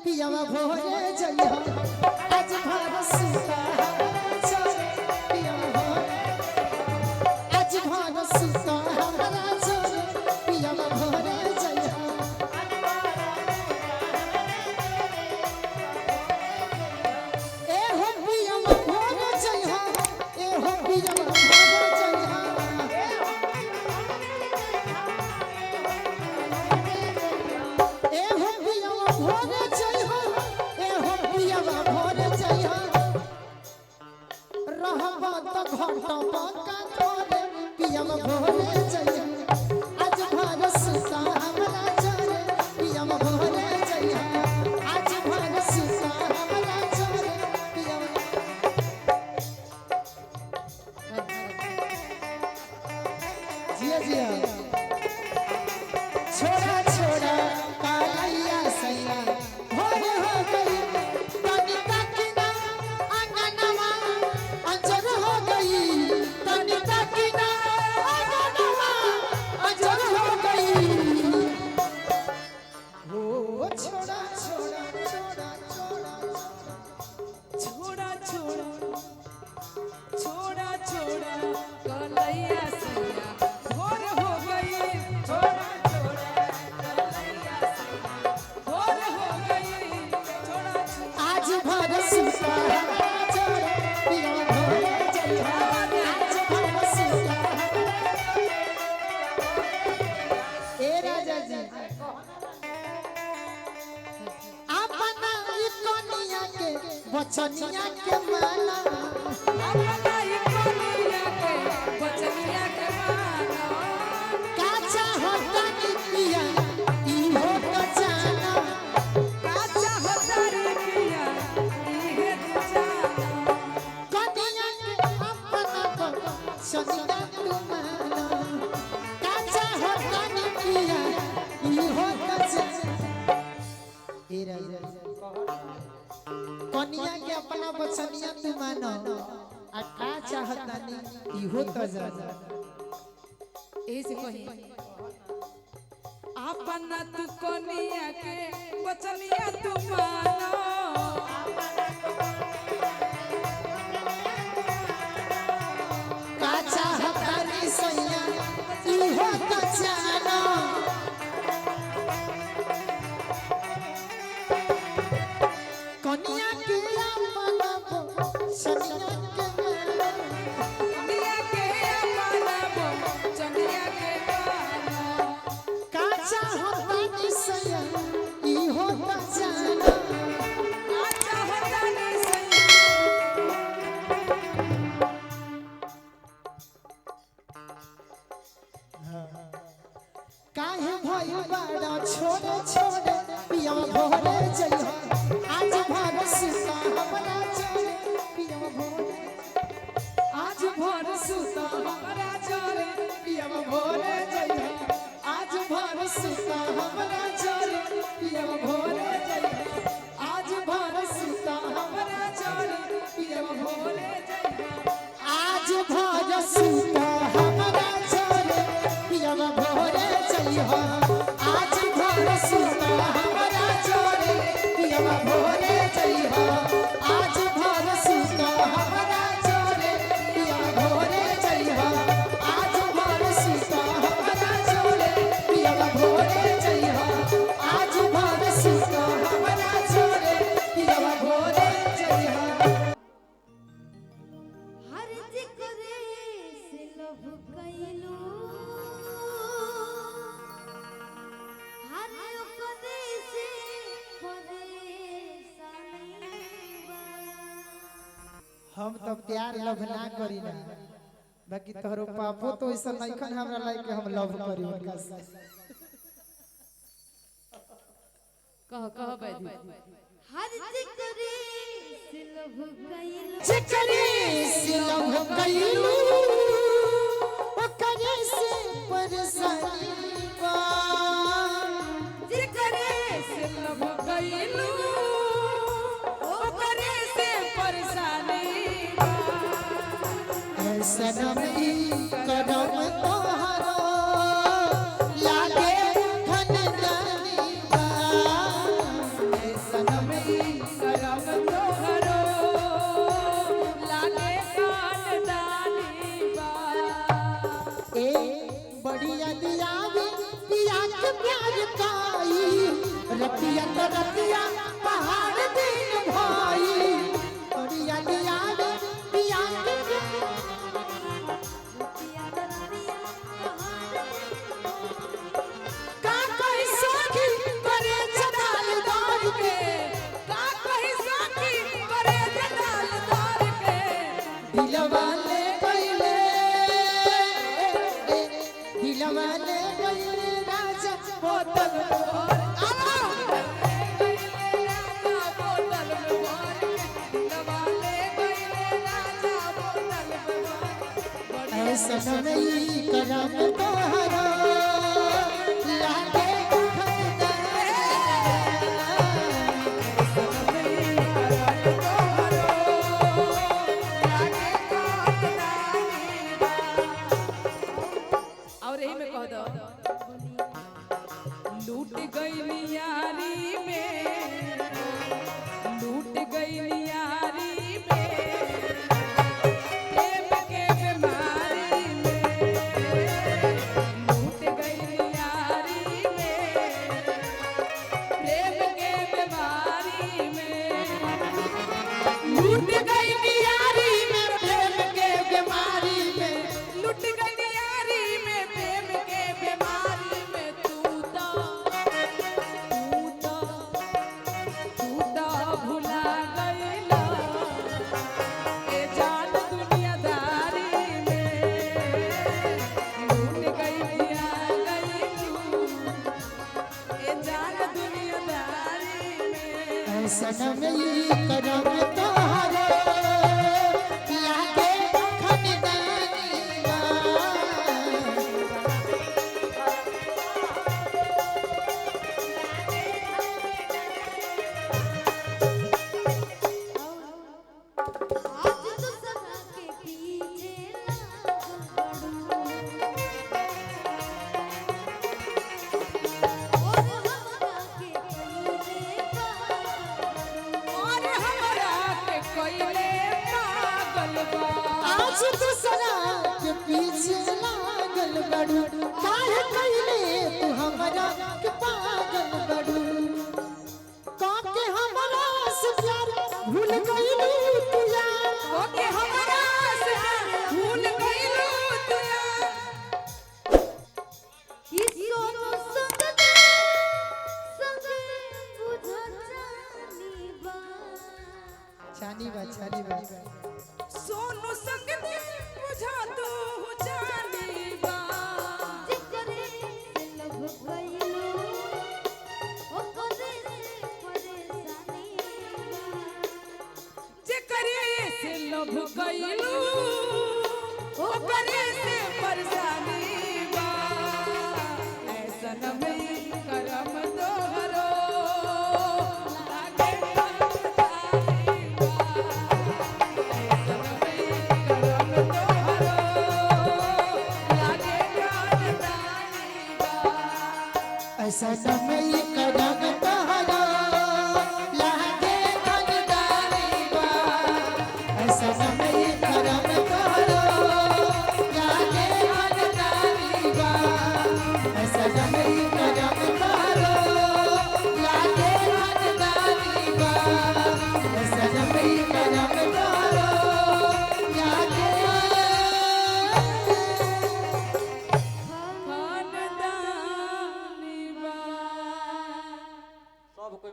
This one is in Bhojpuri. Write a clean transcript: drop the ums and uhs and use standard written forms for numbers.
पियावा भोरे जइहा आज भर सुता छोरे पियावा भोरे आज भर सुता हमरा छोरे पियावा भोरे जइहा ए हो पियावा भोरे जइहा ए हो पियावा भोरे जइहा ए हो पियावा भोरे जइहा ए हो पियावा भोरे जइहा रहबा त घंटा पका तोरे पियावा भोरे जइहा आज भर सुता हमरा छोरे पियावा भोरे जइहा आज भर सुता हमरा छोरे पियावा जिया जिया छोड़ा छोड़ा कालैया सैया भोर हो गई तनिका किना अंगनवा अंजर हो गई तनिका किना अंगनवा अंजर हो गई हो छोड़ा छोड़ा छोड़ा छोड़ा छोड़ा छोड़ा छोड़ा छोड़ा कलैया सैया भोर हो गई छोड़ा छोड़ा कलैया सैया भोर हो गई छोड़ा छोड़ा आज भर सुता छोड़े पिया भोरे जइहा आज भर सुता ए राजा जी अपना ई कनिया के बचनिया के माना अपना ही कलिया के बचनिया के मानो काचा होता नि पिया ई हो त जाना काचा हजारी पिया इहे तू जानो कनिया के अपना बचनिया तू माना काचा होता नि पिया ई हो त जाना ए राजा कनिया के अपना बचनिया तू मानो आ का चाहता नी इहो त जाना ऐसे कही अपना तू कनिया के बचनिया तू मानो का चाहता नी सैया इहो त जाना कनिया के अपना बचनिया के मानो कनिया के अपना बचनिया के मानो काचा होता नि सैया इहो त जाना काचा हजारी सैया काहे भइल बाड़ा छोड़े छोड़े पिया भोरे जइहा आज भर सुता हमरा छोड़े पिया भोरे आज भर सुता हमरा चले पिया भोरे जइहा आज भर सुता हमरा छोड़े पिया भोरे जइहा आज भर सुता हमरा छोड़े पिया भोरे जइहा आज भर सुता हमरा छोड़े पिया भोरे जइहा आज भर सुता हमरा छोड़े पिया भोरे जइहा आज भर सुता हमरा छोड़े पिया भोरे जइहा आज भर सुता हमरा छोड़े पिया भोरे जइहा आज भर सुता हमरा छोड़े पिया भोरे जइहा हर जिक्रे से लभ कैलू हर ओकरे से परेशानी बा हम तो प्यार लव ना करी ना बाकी तोहरो पापो तो ऐसा नइखन हमरा लाइक के हम लव करी उनका से कह बैठी हर जिक्रे से लभ कैलू चिकनी से लव कइलू ओकरे से परेशानी बा जिकरे से लभ गइलू ओकरे से परेशानी बा ऐसा नमी कदम तोहरो लागे धन जानी बा ऐसा सनमी करम तोहरो लागे खानदानी बा। ए बढ़िया दियावी पिया के प्यार काई रतिया तो रतिया पहाड़ दिन भाई बढ़िया दियावी पिया के का कहि सखी करे जदाल दार के, का कहि सखी करे जदाल दार के। दिलवा ले गईले दिलवा ले गईले राजा बोतल और आवा राजा बोतल में भर के, दिलवा ले गईले राजा बोतल में भर के। ऐसा नहीं करम तोहरा लागे और यही में कह दो लूट गई यारी में, लूट गई यारी में, प्रेम के बीमारी में, लूट गई यारी में, प्रेम के बीमारी में, लूट गई यारी में प्रेम के बीमारी में लुट गई यारी में, प्रेम के बीमारी में। तू तो भुला गईला ए जान दुनियादारी में, लूट गई गई तू ए जान दुनियादारी में। ऐसा नहीं करम तोहरा लागे खानदानी बा। आज तो सदा के पीछे और हमरा के कईले और हमरा के कोइले पागल बा। आज दूसरा के पीछे लागल बड़ू काहे कइले तू हमरा के पागल बड़ू काके हमरा से प्यार भूल गइलू तू यार ओके हमरा से भूल गईलू तू यार। ई सोनू संग बुझा जानी बा छानी बा सोनू संग बुझा तू जानी बा। जिकरे से लभ गइलो ओकरे से परेशानी जेकरे से लभ गईलू ओकरे से परेशानी